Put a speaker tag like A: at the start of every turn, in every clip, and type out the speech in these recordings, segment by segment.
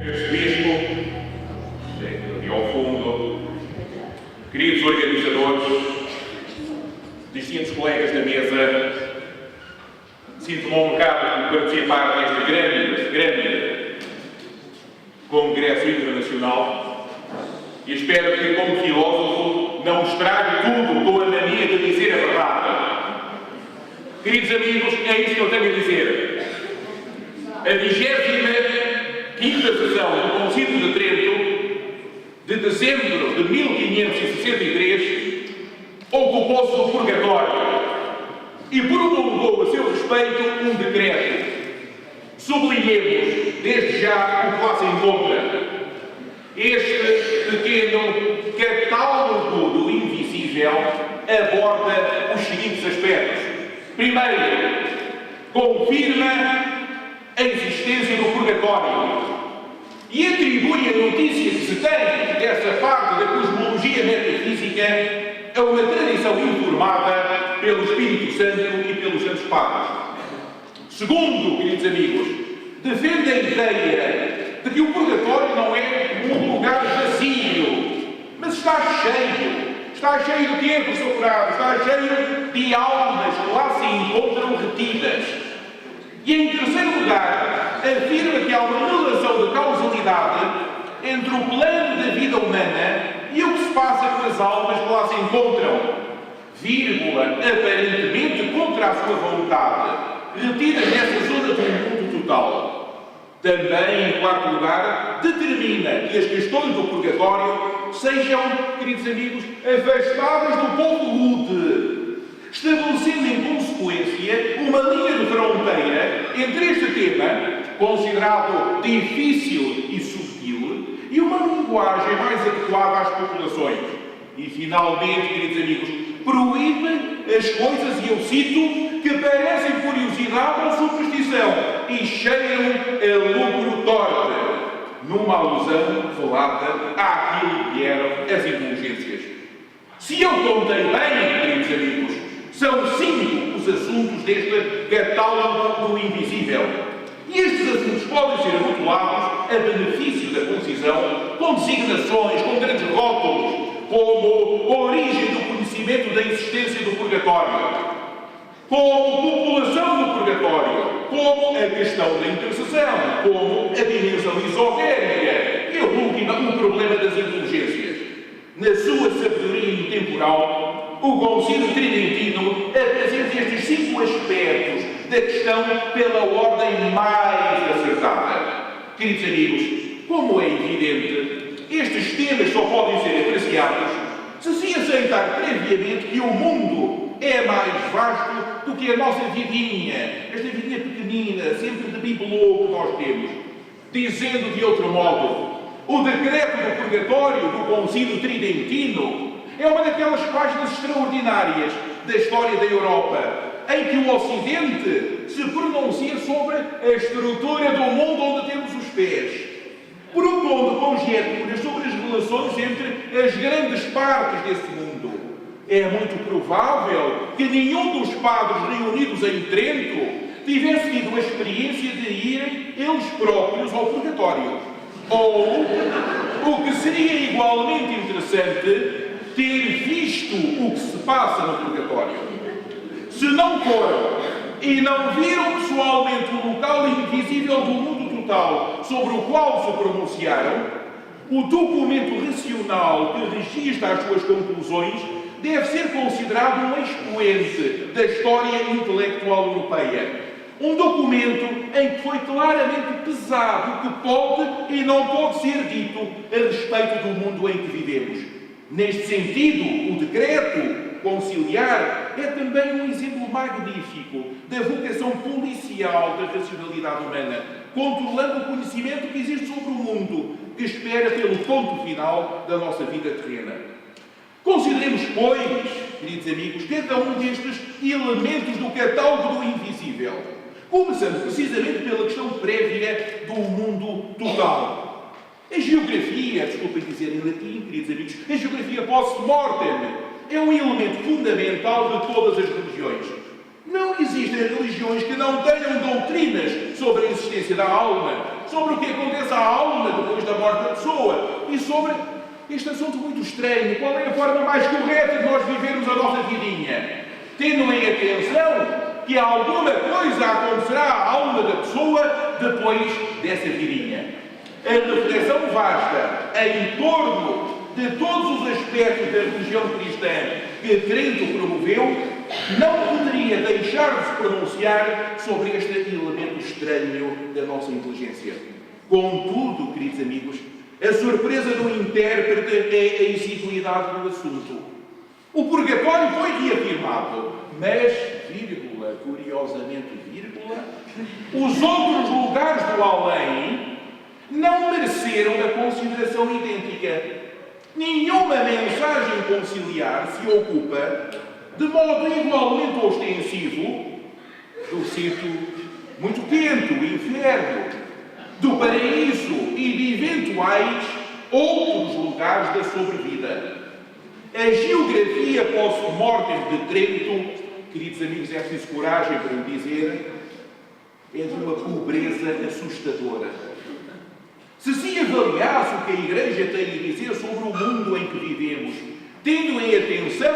A: Este bispo, e ao fundo, queridos organizadores, distintos colegas da mesa, sinto-me honrado por participar deste grande congresso internacional e espero que, como filósofo, não estrague tudo com a mania de dizer a verdade. Queridos amigos, é isso que eu tenho a dizer. A 25ª sessão do Concílio de Trento, de dezembro de 1563, ocupou-se do purgatório e promulgou a seu respeito um decreto. Sublinhemos desde já o que lá se encontra. Este pequeno catálogo do invisível aborda os seguintes aspectos. Primeiro, confirma a existência do purgatório e atribui a notícia que se tem dessa parte da cosmologia metafísica a uma tradição informada pelo Espírito Santo e pelos Santos Padres. Segundo, queridos amigos, defende a ideia de que o purgatório não é um lugar vazio, mas está cheio. Está cheio de quê, professor Prado? Está cheio de almas que lá se encontram retidas. E em terceiro lugar, afirma que há uma relação de causalidade entre o plano da vida humana e o que se passa com as almas que lá se encontram, vírgula, aparentemente contra a sua vontade, retidas nessa zona do mundo total. Também, em quarto lugar, determina que as questões do purgatório sejam, queridos amigos, afastadas do povo rude, estabelecendo em consequência uma linha de fronteira entre este tema, considerado difícil e subtil, e uma linguagem mais adequada às populações. E, finalmente, queridos amigos, proíbe as coisas, e eu cito, que parecem curiosidade ou superstição e cheiram a lucro torpe, numa alusão velada àquilo que eram as indulgências. Se eu contei bem, queridos amigos, são 5 os assuntos deste catálogo do invisível. E estes assuntos podem ser rotulados a benefício da concisão com designações, com grandes rótulos, como a origem do conhecimento da existência do purgatório, como população do purgatório, como a questão da intercessão, como a dimensão esotérica e, última, o problema das indulgências. Na sua sabedoria intemporal, o Concílio Tridentino apresenta estes 5 aspectos da questão pela ordem mais acertada. Queridos amigos, como é evidente, estes temas só podem ser apreciados se aceitar previamente que o mundo é mais vasto do que a nossa vidinha, esta vidinha pequenina, sempre de bibelô que nós temos. Dizendo de outro modo, o decreto do purgatório do Concílio Tridentino é uma daquelas páginas extraordinárias da história da Europa, em que o Ocidente se pronuncia sobre a estrutura do mundo onde temos os pés, propondo conjecturas sobre as relações entre as grandes partes desse mundo. É muito provável que nenhum dos padres reunidos em Trento tivesse tido a experiência de irem eles próprios ao purgatório. Ou, o que seria igualmente interessante, ter visto o que se passa no purgatório. Se não foram e não viram pessoalmente o local invisível do mundo total sobre o qual se pronunciaram, o documento racional que registra as suas conclusões deve ser considerado um expoente da história intelectual europeia. Um documento em que foi claramente pesado o que pode e não pode ser dito a respeito do mundo em que vivemos. Neste sentido, o decreto conciliar é também um exemplo magnífico da vocação policial da racionalidade humana, controlando o conhecimento que existe sobre o mundo, que espera pelo ponto final da nossa vida terrena. Consideremos, pois, queridos amigos, cada um destes elementos do catálogo do invisível, começando precisamente pela questão prévia do mundo total. A geografia, desculpem dizer em latim, queridos amigos, a geografia post-mortem é um elemento fundamental de todas as religiões. Não existem religiões que não tenham doutrinas sobre a existência da alma, sobre o que acontece à alma depois da morte da pessoa e sobre este assunto muito estranho. Qual é a forma mais correta de nós vivermos a nossa vidinha? Tendo em atenção que alguma coisa acontecerá à alma da pessoa depois dessa vidinha. A reflexão vasta em torno de todos os aspectos da religião cristã que Trento promoveu não poderia deixar de se pronunciar sobre este elemento estranho da nossa inteligência. Contudo, queridos amigos, a surpresa do intérprete é a exiguidade do assunto. O purgatório foi reafirmado, mas, vírgula, curiosamente, vírgula, os outros lugares do além não mereceram a consideração idêntica. Nenhuma mensagem conciliar se ocupa, de modo igualmente ostensivo, do sítio muito quente, o inferno, do paraíso e de eventuais outros lugares da sobrevida. A geografia post-mortem de Trento, queridos amigos, é preciso coragem para o dizer, é de uma pobreza assustadora. Se avaliasse o que a Igreja tem a dizer sobre o mundo em que vivemos, tendo em atenção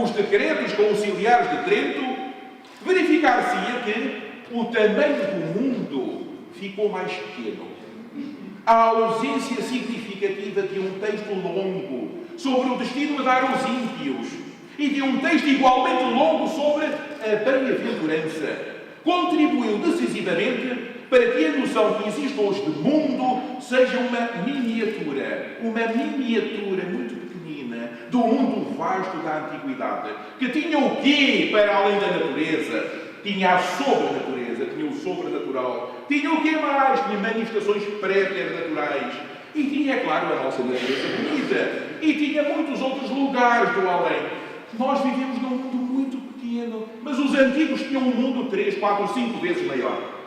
A: os decretos conciliares de Trento, verificar-se-ia que o tamanho do mundo ficou mais pequeno. A ausência significativa de um texto longo sobre o destino a dar aos ímpios e de um texto igualmente longo sobre a bem-aventurança contribuiu decisivamente para que a noção que existe hoje de mundo seja uma miniatura muito pequenina do mundo vasto da antiguidade, que tinha o quê para além da natureza? Tinha a sobrenatureza, tinha o sobrenatural, tinha o quê mais? Tinha manifestações preternaturais e tinha, é claro, a nossa natureza bonita e tinha muitos outros lugares do além. Nós vivemos num mundo muito pequeno, mas os antigos tinham um mundo 3, 4, 5 vezes maior.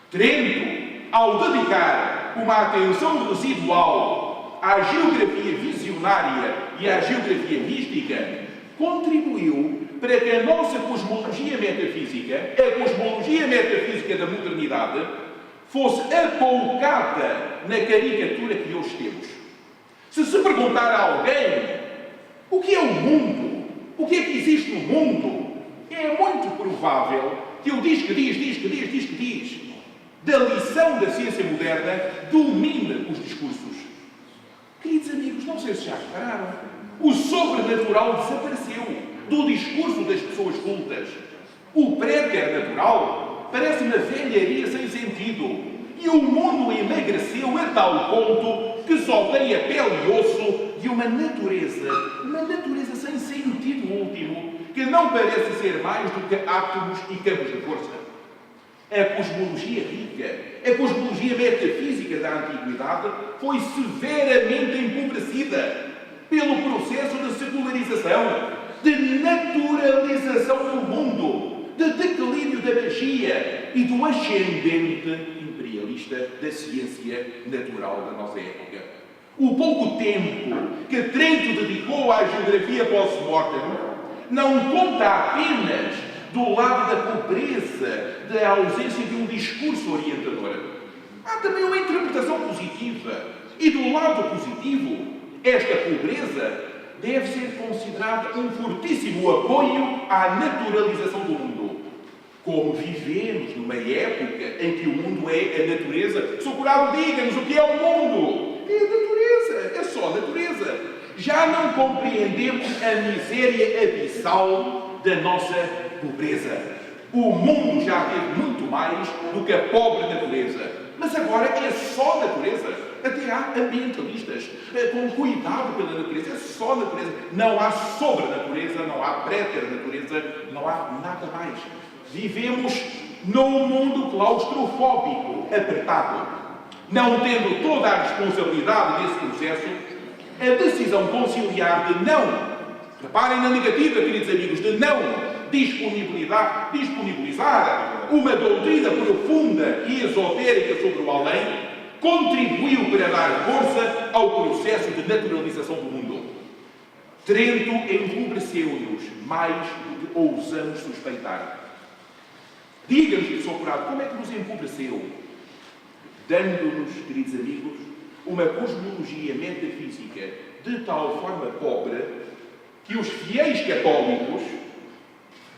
A: Trento, ao dedicar uma atenção residual à geografia visionária e à geografia mística, contribuiu para que a nossa cosmologia metafísica, a cosmologia metafísica da modernidade, fosse apoucada na caricatura que hoje temos. Se perguntar a alguém o que é o mundo, o que é que existe no mundo, é muito provável que o diz da lição da ciência moderna domine os discursos. Queridos amigos, não sei se já repararam, o sobrenatural desapareceu do discurso das pessoas cultas. O preternatural parece uma velharia sem sentido. E o mundo emagreceu a tal ponto que só tem a pele e osso de uma natureza sem sentido último, que não parece ser mais do que átomos e campos de força. A cosmologia rica, a cosmologia metafísica da antiguidade foi severamente empobrecida pelo processo de secularização, de naturalização do mundo, de declínio da magia e do ascendente imperialista da ciência natural da nossa época. O pouco tempo que Trento dedicou à geografia post-mortem não conta apenas do lado da pobreza, da ausência de um discurso orientador. Há também uma interpretação positiva. E do lado positivo, esta pobreza deve ser considerada um fortíssimo apoio à naturalização do mundo. Como vivemos numa época em que o mundo é a natureza, Socorado, diga-nos o que é o mundo. É a natureza, é só a natureza. Já não compreendemos a miséria abissal da nossa pobreza. O mundo já teve muito mais do que a pobre natureza. Mas agora é só natureza. Até há ambientalistas com cuidado pela natureza. É só natureza. Não há sobrenatureza, não há preternatureza, não há nada mais. Vivemos num mundo claustrofóbico, apertado. Não tendo toda a responsabilidade desse processo, a decisão conciliar de não, reparem na negativa, queridos amigos, de não disponibilizar uma doutrina profunda e esotérica sobre o além, contribuiu para dar força ao processo de naturalização do mundo. Trento empobreceu-nos mais do que ousamos suspeitar. Diga-nos, Socorado, como é que nos empobreceu? dando-nos, queridos amigos, uma cosmologia metafísica de tal forma pobre que os fiéis católicos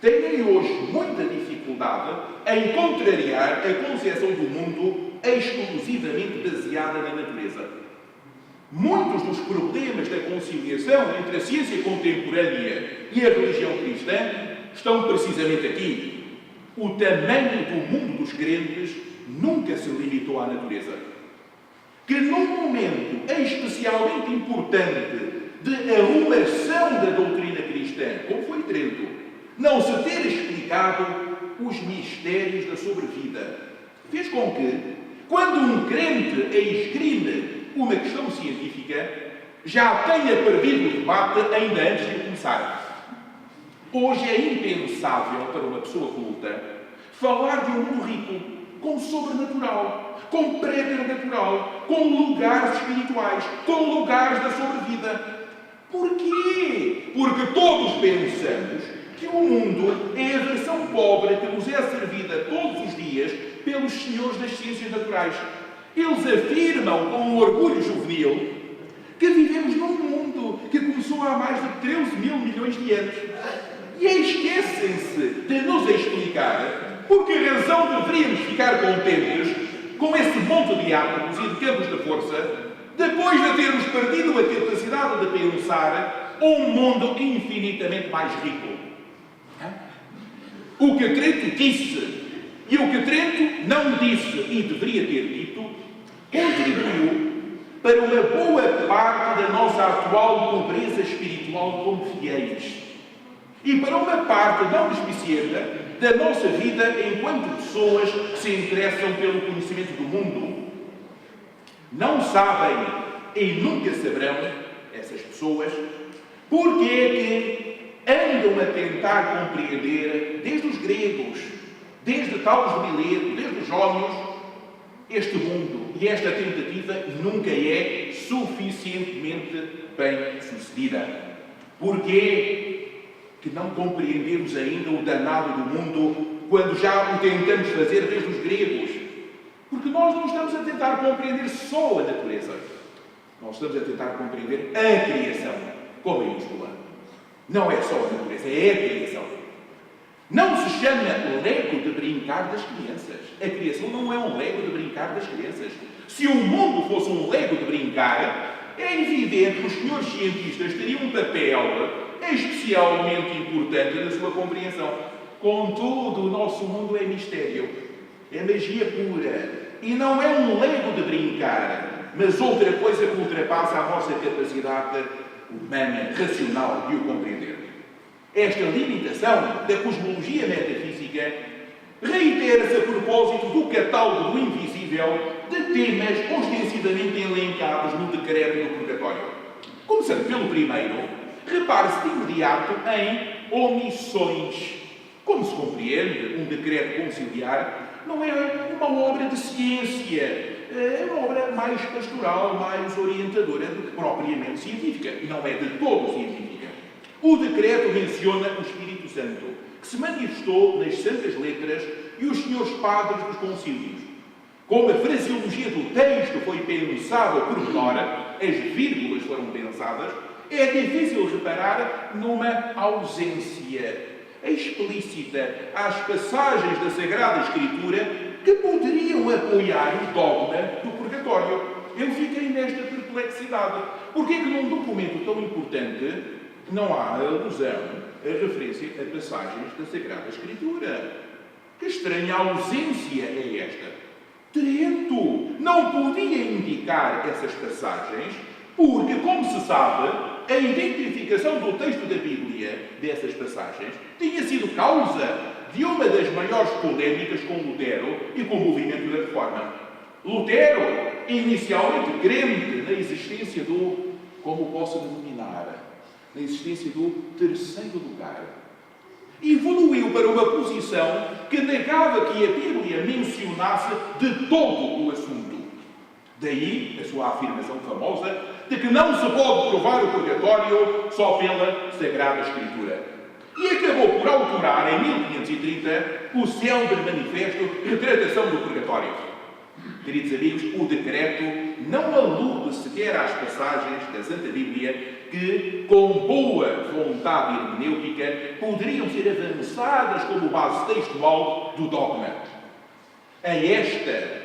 A: têm hoje muita dificuldade em contrariar a concepção do mundo exclusivamente baseada na natureza. Muitos dos problemas da conciliação entre a ciência contemporânea e a religião cristã estão precisamente aqui. O tamanho do mundo dos crentes nunca se limitou à natureza. Que num momento especialmente importante de arrumação da doutrina cristã, como foi Trento, não se ter explicado os mistérios da sobrevida, fez com que, quando um crente esgrime uma questão científica, já tenha perdido o debate ainda antes de começar. Hoje é impensável para uma pessoa culta falar de um mundo rico com sobrenatural, com preternatural, com lugares espirituais, com lugares da sobrevida. Porquê? Porque todos pensamos que o mundo é a versão pobre que nos é servida todos os dias pelos senhores das ciências naturais. Eles afirmam com um orgulho juvenil que vivemos num mundo que começou há mais de 13 mil milhões de anos. E esquecem-se de nos explicar por que razão deveríamos ficar contentes com esse monte de átomos e de campos de força depois de termos perdido a capacidade de pensar um mundo infinitamente mais rico. O que Trento disse e o que Trento não disse e deveria ter dito contribuiu para uma boa parte da nossa atual pobreza espiritual como fiéis e para uma parte não despicienta da nossa vida enquanto pessoas que se interessam pelo conhecimento do mundo. Não sabem e nunca saberão, essas pessoas, porque é que andam a tentar compreender, desde os gregos, desde Tales de Mileto, desde os Jónios, este mundo. E esta tentativa nunca é suficientemente bem sucedida. Porquê que não compreendemos ainda o danado do mundo quando já o tentamos fazer desde os gregos? Porque nós não estamos a tentar compreender só a natureza. Nós estamos a tentar compreender a criação, com maiúscula. Não é só a natureza, é a criação. Não se chama Lego de brincar das crianças. A criação não é um Lego de brincar das crianças. Se o mundo fosse um Lego de brincar, é evidente que os senhores cientistas teriam um papel especialmente importante na sua compreensão. Contudo, o nosso mundo é mistério. É magia pura. E não é um Lego de brincar, mas outra coisa que ultrapassa a nossa capacidade humana, racional de o compreender. Esta limitação da cosmologia metafísica reitera-se a propósito do catálogo do invisível de temas ostensivamente elencados no decreto do purgatório. Começando pelo primeiro, repare-se de imediato em omissões. Como se compreende, um decreto conciliar não é uma obra de ciência, é uma obra mais pastoral, mais orientadora do que propriamente científica, e não é de todo científica. O decreto menciona o Espírito Santo, que se manifestou nas Santas Letras e os senhores padres dos concílios. Como a fraseologia do texto foi pensada por menor, as vírgulas foram pensadas, é difícil reparar numa ausência explícita às passagens da Sagrada Escritura que poderiam apoiar o dogma do purgatório. Eu fiquei nesta perplexidade. Porquê que num documento tão importante não há alusão, a referência a passagens da Sagrada Escritura? Que estranha ausência é esta? Trento não podia indicar essas passagens porque, como se sabe, a identificação do texto da Bíblia dessas passagens tinha sido causa de uma das maiores polémicas com Lutero e com o movimento da Reforma. Lutero, inicialmente crente na existência do, como posso denominar, na existência do terceiro lugar, evoluiu para uma posição que negava que a Bíblia mencionasse de todo o assunto. Daí a sua afirmação famosa de que não se pode provar o purgatório só pela Sagrada Escritura. E acabou por autorar, em 1530, o célebre manifesto Retratação do Purgatório. Queridos amigos, o decreto não alude sequer às passagens da Santa Bíblia que, com boa vontade hermenêutica, poderiam ser avançadas como base textual do dogma. A esta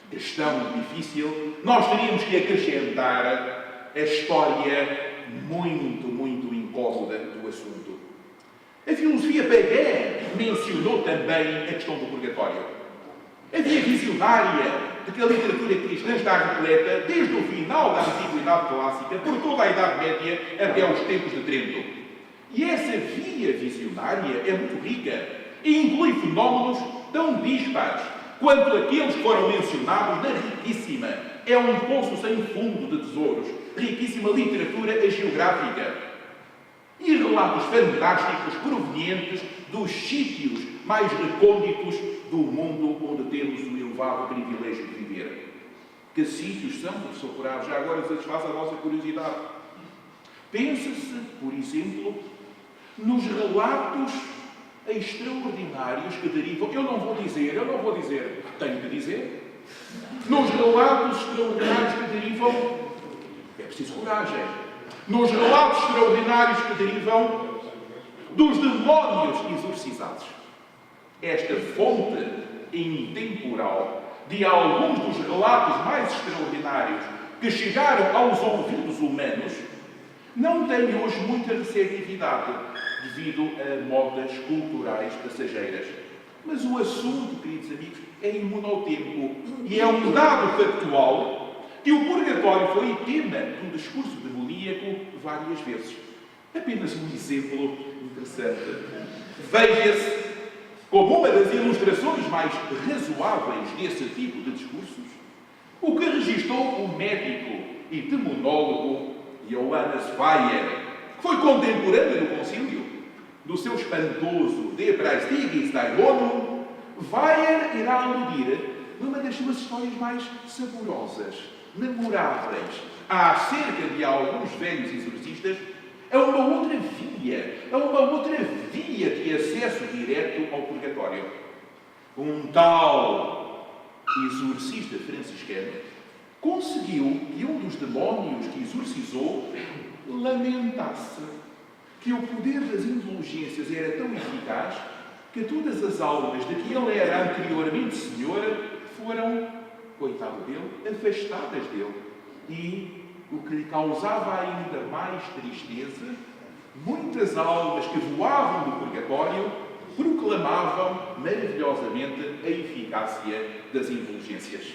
A: questão difícil, nós teríamos que acrescentar a história muito incómoda do assunto. A filosofia pagã mencionou também a questão do purgatório. Havia visionária de que a literatura cristã está repleta, desde o final da Antiguidade Clássica, por toda a Idade Média, até aos tempos de Trento. E essa via visionária é muito rica e inclui fenómenos tão dispares quanto aqueles que foram mencionados na riquíssima. É um poço sem fundo de tesouros, riquíssima literatura geográfica e relatos fantásticos provenientes dos sítios mais recônditos do mundo onde temos o elevado privilégio de viver. Que sítios são, professor Corrado? Já agora satisfaz a nossa curiosidade. Pensa-se, por exemplo, nos relatos extraordinários que derivam... Eu não vou dizer, tenho que dizer. Nos relatos extraordinários que derivam... É preciso coragem. Nos relatos extraordinários que derivam dos demónios exorcizados. Esta fonte intemporal de alguns dos relatos mais extraordinários que chegaram aos ouvidos humanos não tem hoje muita receptividade devido a modas culturais passageiras. Mas o assunto, queridos amigos, é imune ao tempo e é um dado factual que o purgatório foi tema do discurso demoníaco várias vezes. Apenas um exemplo interessante. Veja-se como uma das ilustrações mais razoáveis desse tipo de discursos o que registrou o médico e demonólogo Johannes Weyer, que foi contemporâneo do concílio. Do seu espantoso De Praestiges Daimorum, Weyer irá aludir numa das suas histórias mais saborosas, memoráveis, acerca de alguns velhos exorcistas, a uma outra via de acesso direto ao purgatório. Um tal exorcista franciscano conseguiu que um dos demónios que exorcizou lamentasse que o poder das indulgências era tão eficaz que todas as almas de que ele era anteriormente senhor foram, coitado dele, afastadas dele. E o que lhe causava ainda mais tristeza, muitas almas que voavam do purgatório proclamavam maravilhosamente a eficácia das indulgências.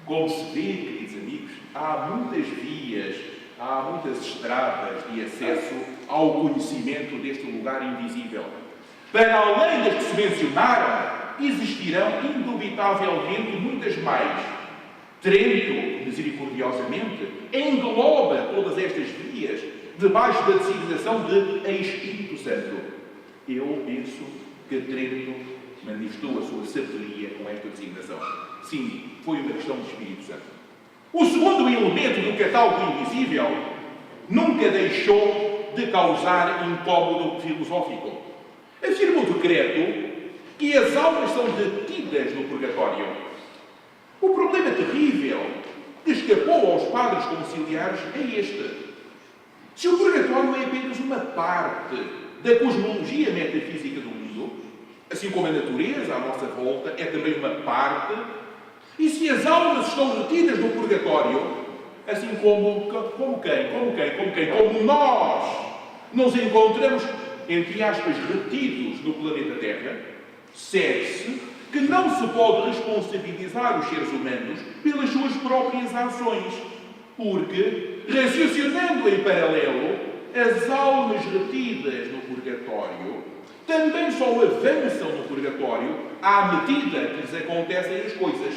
A: Como se vê, queridos amigos, há muitas vias, há muitas estradas de acesso ao conhecimento deste lugar invisível. Para além das que se mencionaram, existirão indubitavelmente muitas mais. Trento, misericordiosamente, engloba todas estas vias debaixo da designação de Espírito Santo. Eu penso que Trento manifestou a sua sabedoria com esta designação. Sim, foi uma questão de Espírito Santo. O segundo elemento do catálogo invisível nunca deixou de causar incómodo filosófico. Afirma o decreto que as almas são detidas no purgatório. O problema terrível que escapou aos padres conciliares é este. Se o purgatório é apenas uma parte da cosmologia metafísica do mundo, assim como a natureza à nossa volta é também uma parte, e se as almas estão retidas no purgatório, assim como nós nos encontramos, entre aspas, retidos no planeta Terra, segue-se que não se pode responsabilizar os seres humanos pelas suas próprias ações, porque, raciocinando em paralelo, as almas retidas no purgatório também só avançam no purgatório à medida que lhes acontecem as coisas.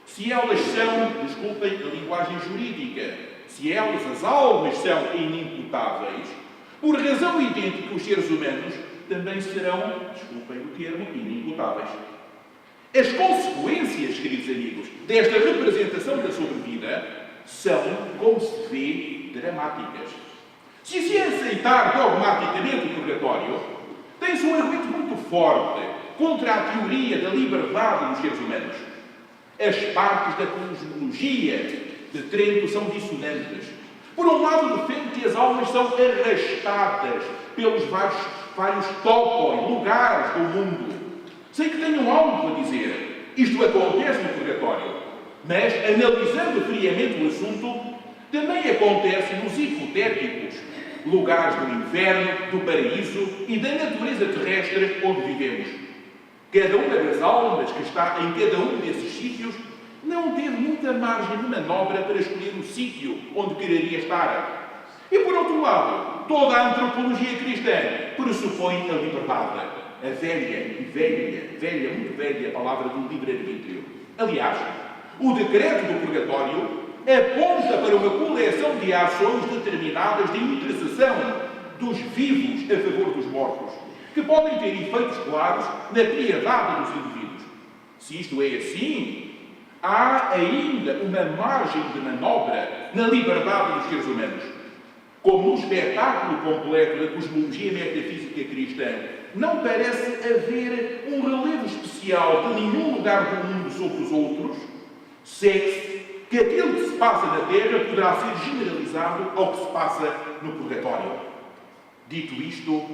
A: Se elas são, desculpem a linguagem jurídica, se elas, as almas, são inimputáveis, por razão idêntica os seres humanos também serão, desculpem o termo, inimputáveis. As consequências, queridos amigos, desta representação da sobrevida são, como se vê, dramáticas. Se se aceitar dogmaticamente o purgatório, tem-se um argumento muito forte contra a teoria da liberdade dos seres humanos. As partes da cosmologia de Trento são dissonantes. Por um lado, defende que as almas são arrastadas pelos vários topoi, lugares do mundo, sem que tenham algo a dizer. Isto acontece no purgatório, mas, analisando friamente o assunto, também acontece nos hipotéticos lugares do inferno, do paraíso e da natureza terrestre onde vivemos. Cada uma das almas que está em cada um desses sítios não teve muita margem de manobra para escolher o sítio onde quereria estar. E, por outro lado, toda a antropologia cristã pressupõe a liberdade. A velha, muito velha palavra do livre-arbítrio. Aliás, o decreto do purgatório aponta para uma coleção de ações determinadas de intercessão dos vivos a favor dos mortos, que podem ter efeitos claros na piedade dos indivíduos. Se isto é assim, há ainda uma margem de manobra na liberdade dos seres humanos. Como no espetáculo completo da cosmologia metafísica cristã, não parece haver um relevo especial de nenhum lugar do mundo sobre os outros, segue-se que aquilo que se passa na Terra poderá ser generalizado ao que se passa no purgatório. Dito isto,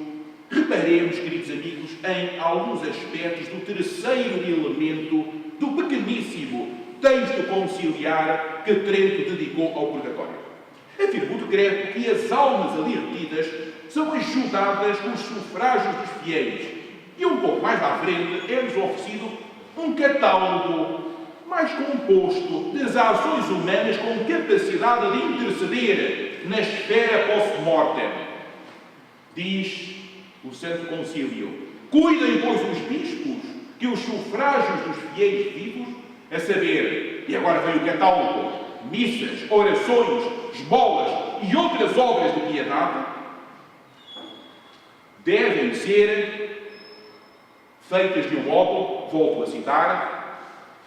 A: reparemos, queridos amigos, em alguns aspectos do terceiro elemento do pequeníssimo texto conciliar que Trento dedicou ao purgatório. Afirma o decreto que as almas ali retidas são ajudadas com os sufrágios dos fiéis. E um pouco mais à frente é-nos oferecido um catálogo mais composto das ações humanas com capacidade de interceder na esfera post-mortem. Diz o Santo Concílio: cuidem, pois, os bispos que os sufrágios dos fiéis vivos, a saber, e agora vem o catálogo, missas, orações, esmolas e outras obras de piedade, devem ser feitas de um modo, volto a citar,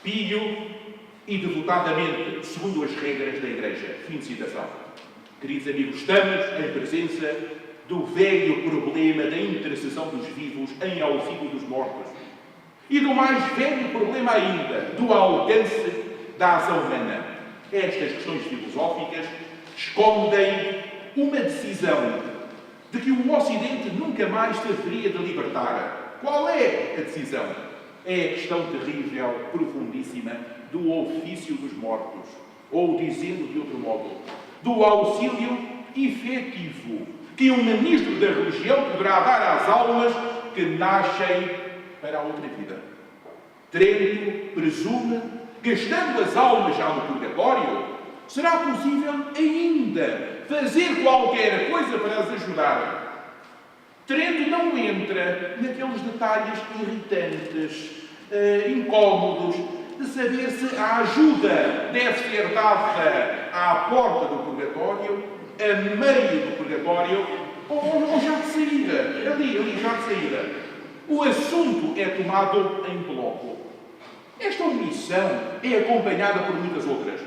A: pio e devotadamente, segundo as regras da Igreja. Fim de citação. Queridos amigos, estamos em presença do velho problema da intercessão dos vivos em auxílio dos mortos. E do mais velho problema ainda, do alcance da ação humana. Estas questões filosóficas escondem uma decisão de que o Ocidente nunca mais se haveria de libertar. Qual é a decisão? É a questão terrível, profundíssima, do ofício dos mortos. Ou, dizendo de outro modo, do auxílio efetivo que um ministro da religião poderá dar às almas que nascem para a outra vida. Trento presume que, estando as almas já no purgatório, será possível ainda fazer qualquer coisa para as ajudar. Trento não entra naqueles detalhes irritantes, incómodos, de saber se a ajuda deve ser dada à porta do purgatório, a meio do purgatório, ou já de saída, ali já de saída. O assunto é tomado em bloco. Esta omissão é acompanhada por muitas outras.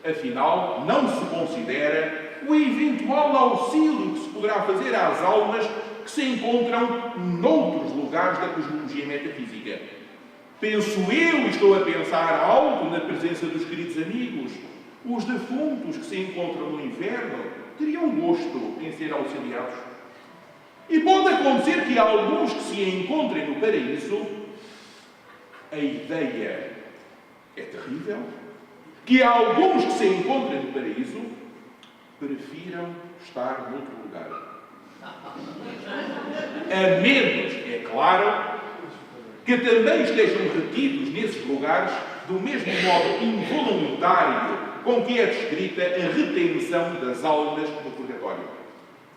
A: Afinal, não se considera o eventual auxílio que se poderá fazer às almas que se encontram noutros lugares da cosmologia metafísica. Penso eu, e estou a pensar algo na presença dos queridos amigos, os defuntos que se encontram no inferno teriam gosto em ser auxiliados. E pode acontecer que alguns que se encontrem no paraíso, a ideia é terrível, que alguns que se encontrem no paraíso prefiram estar noutro lugar. A menos, é claro, que também estejam retidos nesses lugares do mesmo modo involuntário com que é descrita a retenção das almas no purgatório.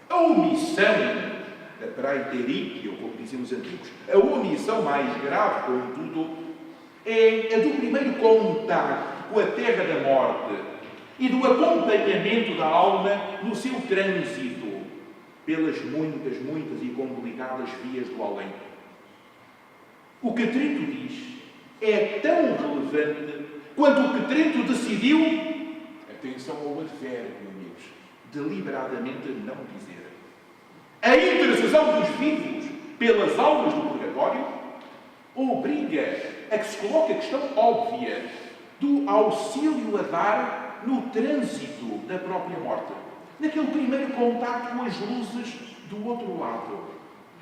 A: A omissão da praeteritio, como diziam os antigos, a omissão mais grave, contudo, é a do primeiro contacto com a terra da morte e do acompanhamento da alma no seu trânsito pelas muitas e complicadas vias do além. O que Trento diz é tão relevante quanto o que Trento decidiu, atenção ao advérbio, amigos, deliberadamente não dizer. A intercessão dos vivos pelas almas do purgatório obriga a que se coloque a questão óbvia do auxílio a dar no trânsito da própria morte, naquele primeiro contacto com as luzes do outro lado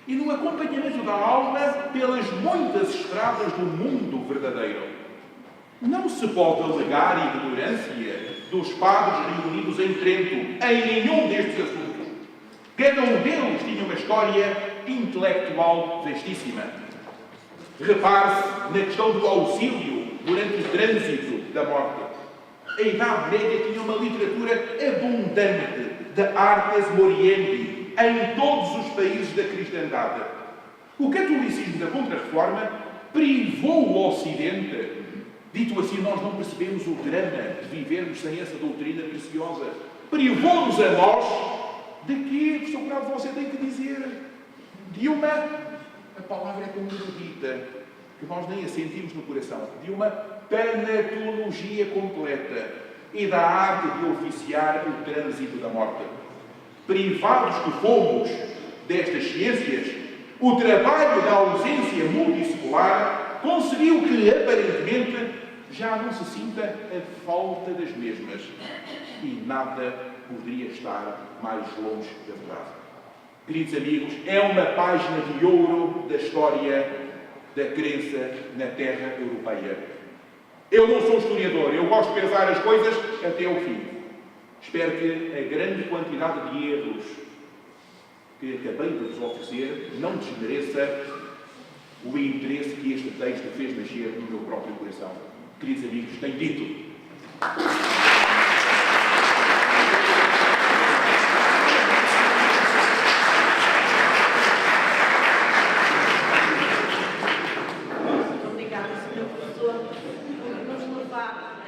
A: e no acompanhamento da alma pelas muitas estradas do mundo verdadeiro. Não se pode alegar ignorância dos padres reunidos em Trento em nenhum destes assuntos. Cada um deles tinha uma história intelectual vastíssima. Repare-se na questão do auxílio durante o trânsito da morte. A Idade Média tinha uma literatura abundante de artes moriendi em todos os países da cristandade. O catolicismo da Contra-Reforma privou o Ocidente. Dito assim, nós não percebemos o drama de vivermos sem essa doutrina preciosa. Privou-nos a nós de que, Sr. Prado, você tem que dizer de uma, a palavra é tão erudita, que nós nem a sentimos no coração, de uma tanatologia completa e da arte de oficiar o trânsito da morte. Privados que fomos destas ciências, o trabalho da ausência multidisciplinar conseguiu que, aparentemente, já não se sinta a falta das mesmas. E nada poderia estar mais longe da verdade. Queridos amigos, é uma página de ouro da história da crença na terra europeia. Eu não sou historiador, eu gosto de pensar as coisas até ao fim. Espero que a grande quantidade de erros que acabei de vos oferecer não desmereça o interesse que este texto fez nascer no meu próprio coração. Queridos amigos, tenho dito.
B: Obrigada, Sr. Professor, por nos levar